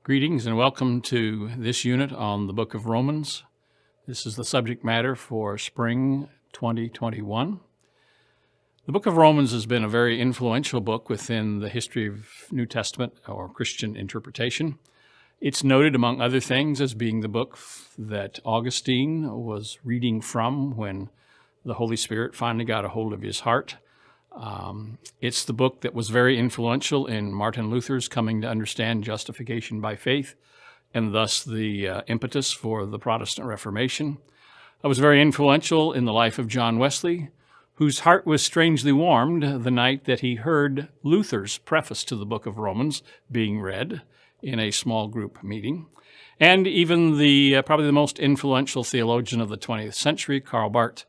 Greetings and welcome to this unit on the book of Romans. This is the subject matter for spring 2021. The book of Romans has been a very influential book within the history of New Testament or Christian interpretation. It's noted, among other things, as being the book that Augustine was reading from when the Holy Spirit finally got a hold of his heart. It's the book that was very influential in Martin Luther's coming to understand justification by faith, and thus the impetus for the Protestant Reformation. It was very influential in the life of John Wesley, whose heart was strangely warmed the night that he heard Luther's preface to the book of Romans being read in a small group meeting. And even probably the most influential theologian of the 20th century, Karl Barth.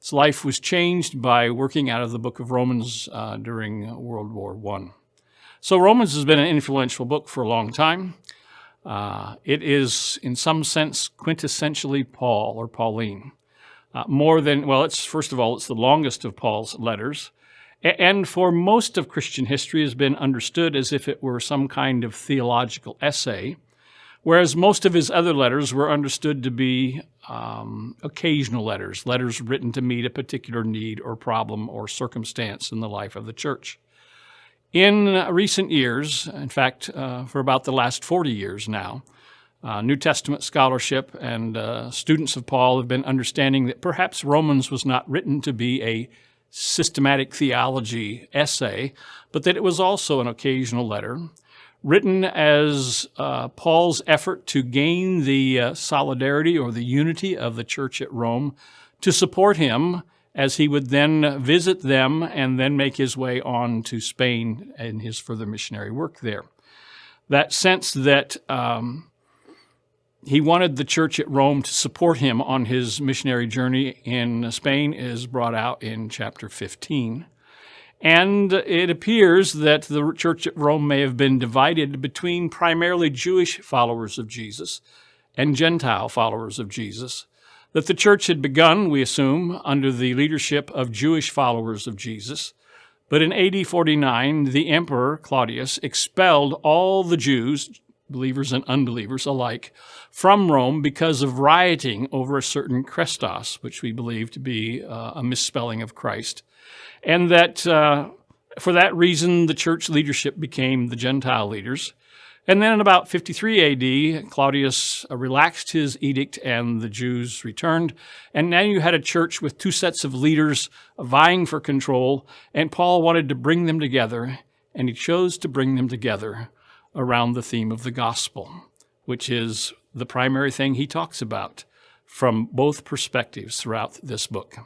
His life was changed by working out of the book of Romans during World War I. So Romans has been an influential book for a long time. It is, in some sense, quintessentially Paul or Pauline. First of all, it's the longest of Paul's letters. And for most of Christian history has been understood as if it were some kind of theological essay, whereas most of his other letters were understood to be occasional letters written to meet a particular need or problem or circumstance in the life of the church. In recent years, in fact, for about the last 40 years now, New Testament scholarship and students of Paul have been understanding that perhaps Romans was not written to be a systematic theology essay, but that it was also an occasional letter, written as Paul's effort to gain the solidarity or the unity of the church at Rome, to support him as he would then visit them and then make his way on to Spain in his further missionary work there. That sense that he wanted the church at Rome to support him on his missionary journey in Spain is brought out in chapter 15. And it appears that the church at Rome may have been divided between primarily Jewish followers of Jesus and Gentile followers of Jesus, that the church had begun, we assume, under the leadership of Jewish followers of Jesus. But in AD 49, the emperor, Claudius, expelled all the Jews, believers and unbelievers alike, from Rome because of rioting over a certain Christos, which we believe to be a misspelling of Christ. And that for that reason, the church leadership became the Gentile leaders. And then in about 53 AD, Claudius relaxed his edict and the Jews returned. And now you had a church with two sets of leaders vying for control, and Paul wanted to bring them together, and he chose to bring them together around the theme of the gospel, which is the primary thing he talks about from both perspectives throughout this book.